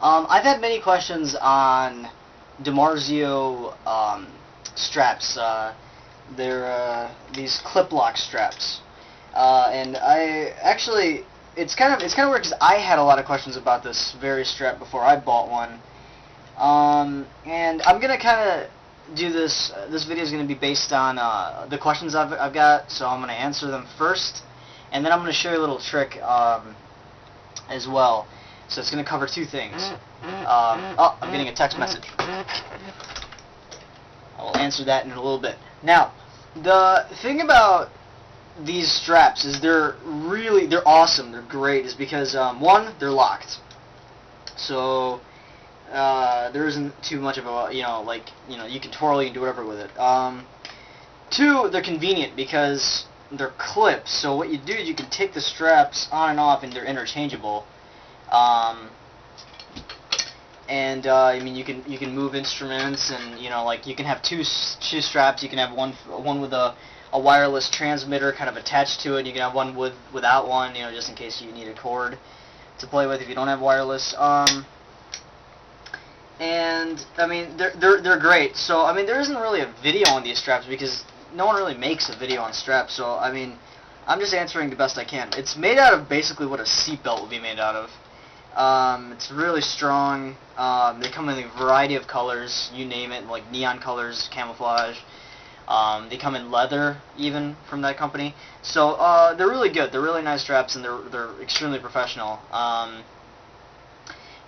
I've had many questions on DiMarzio straps. They're these ClipLock straps, and I actually it's kind of weird because I had a lot of questions about this very strap before I bought one. And I'm gonna kind of do this. This video is gonna be based on the questions I've got, so I'm gonna answer them first, and then I'm gonna show you a little trick as well. So it's going to cover two things. Oh, I'm getting a text message. I will answer that in a little bit. Now, the thing about these straps is they're awesome, they're great, is because, one, they're locked. So, there isn't too much of a, you can twirl, you can do whatever with it. Two, they're convenient because they're clips. So what you do is you can take the straps on and off and they're interchangeable. I mean, you can move instruments, and you can have two straps. You can have one with a wireless transmitter kind of attached to it. You can have one without one, just in case you need a cord to play with if you don't have wireless. And I mean, they're great. So I mean, there isn't really a video on these straps because no one really makes a video on straps. So I mean, I'm just answering the best I can. It's made out of basically what a seatbelt would be made out of. It's really strong. They come in a variety of colors, you name it, like neon colors, camouflage. They come in leather, even, from that company. So they're really good. They're really nice straps, and they're extremely professional.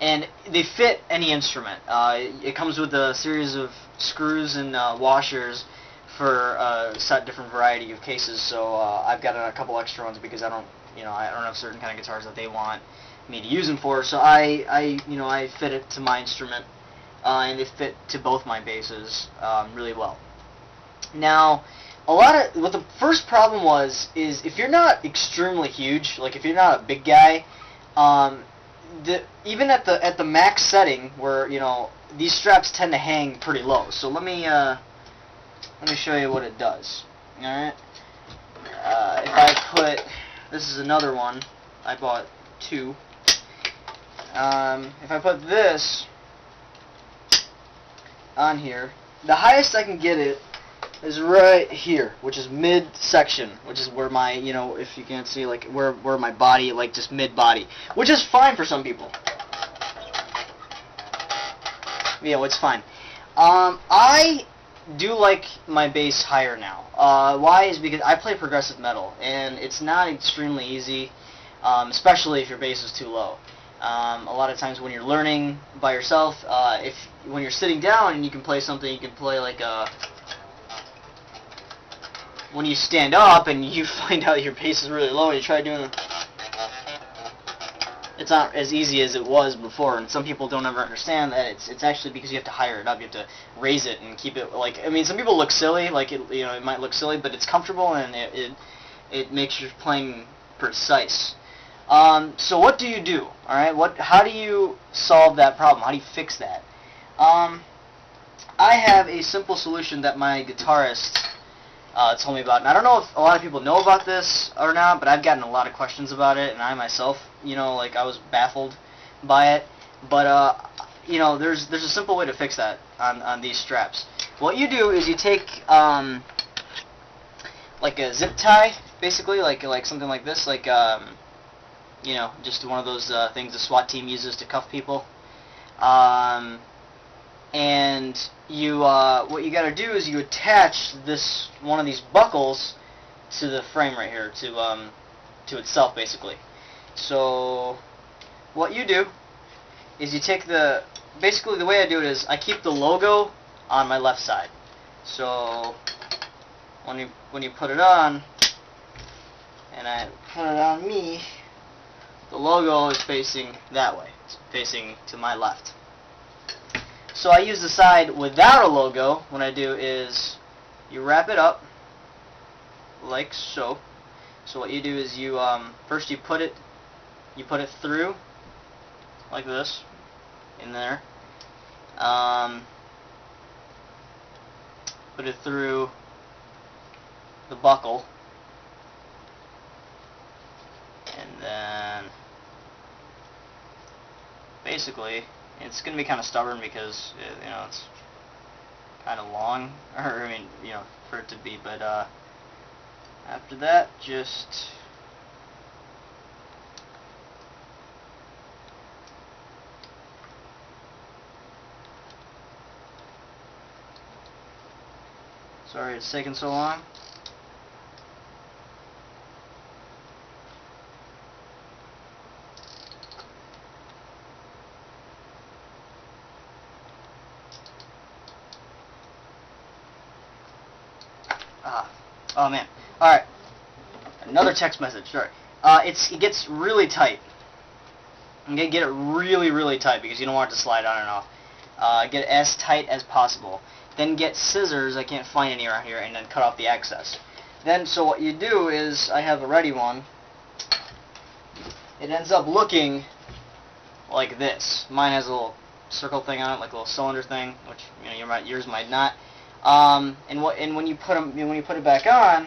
And they fit any instrument. It comes with a series of screws and washers for a different variety of cases. So I've got a couple extra ones because I don't have certain kind of guitars that they want me to use them for, so I fit it to my instrument, and they fit to both my basses really well. Now, what the first problem is if you're not extremely huge, like if you're not a big guy, even at the max setting where these straps tend to hang pretty low. So let me show you what it does. All right, if I put, this is another one I bought two. If I put this on here, the highest I can get it is right here, which is mid-section, which is where my, if you can't see, like, where my body, like, just mid-body, which is fine for some people. It's fine. I do like my bass higher now. Why is because I play progressive metal, and it's not extremely easy, especially if your bass is too low. A lot of times when you're learning by yourself, when you're sitting down and you can play something, you can play like when you stand up and you find out your bass is really low and you try doing it, it's not as easy as it was before, and some people don't ever understand that it's actually because you have to higher it up, you have to raise it and keep it, like, I mean, some people look silly, like it might look silly, but it's comfortable and it makes your playing precise. So what do you do? All right, how do you solve that problem? How do you fix that? I have a simple solution that my guitarist told me about, and I don't know if a lot of people know about this or not, but I've gotten a lot of questions about it, and I myself, I was baffled by it. But there's a simple way to fix that on these straps. What you do is you take like a zip tie, basically, like something like this, like just one of those things the SWAT team uses to cuff people. And you, what you got to do is you attach one of these buckles to the frame right here, to itself, basically. So what you do is you take basically the way I do it is I keep the logo on my left side. So when you put it on, and I put it on me, the logo is facing that way. It's facing to my left. So I use the side without a logo. What I do is you wrap it up like so. So what you do is you first you put it through like this in there. Put it through the buckle, and then basically It's going to be kind of stubborn because it's kind of long, or I mean, for it to be. But after that, just sorry it's taking so long. Oh man. Alright. Another text message. Sorry. It gets really tight. Okay, get it really, really tight because you don't want it to slide on and off. Get it as tight as possible. Then get scissors, I can't find any around here, and then cut off the excess. Then, so what you do is, I have a ready one. It ends up looking like this. Mine has a little circle thing on it, like a little cylinder thing, which yours might not. And when you put it back on,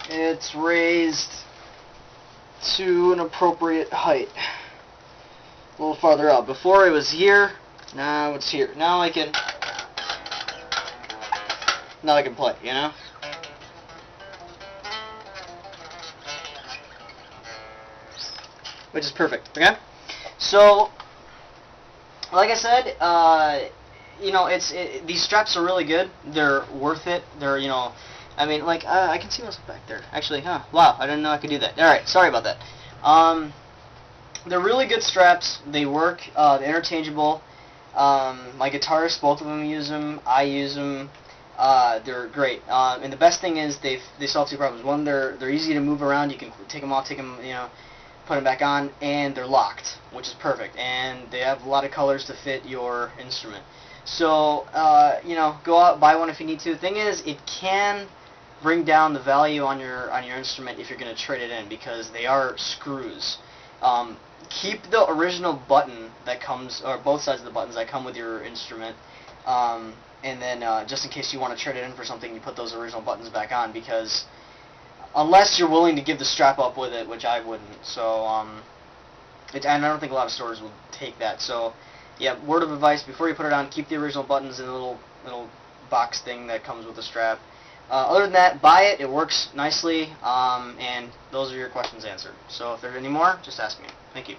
it's raised to an appropriate height. A little farther out. Before it was here, now it's here. Now I can play, Which is perfect, okay? So, like I said, these straps are really good. They're worth it. They're, I mean, like, I can see myself back there. Actually, wow, I didn't know I could do that. Alright, sorry about that. They're really good straps. They work. They're interchangeable. My guitarists, both of them use them. I use them. They're great. And the best thing is they solve two problems. One, they're easy to move around. You can take them off, put them back on, and they're locked, which is perfect. And they have a lot of colors to fit your instrument. So, go out, buy one if you need to. The thing is, it can bring down the value on your instrument if you're going to trade it in, because they are screws. Keep the original button that comes, or both sides of the buttons that come with your instrument, and then just in case you want to trade it in for something, you put those original buttons back on, because unless you're willing to give the strap up with it, which I wouldn't. So, and I don't think a lot of stores will take that. So, yeah, word of advice, before you put it on, keep the original buttons in the little box thing that comes with the strap. Other than that, buy it. It works nicely, and those are your questions answered. So if there are any more, just ask me. Thank you.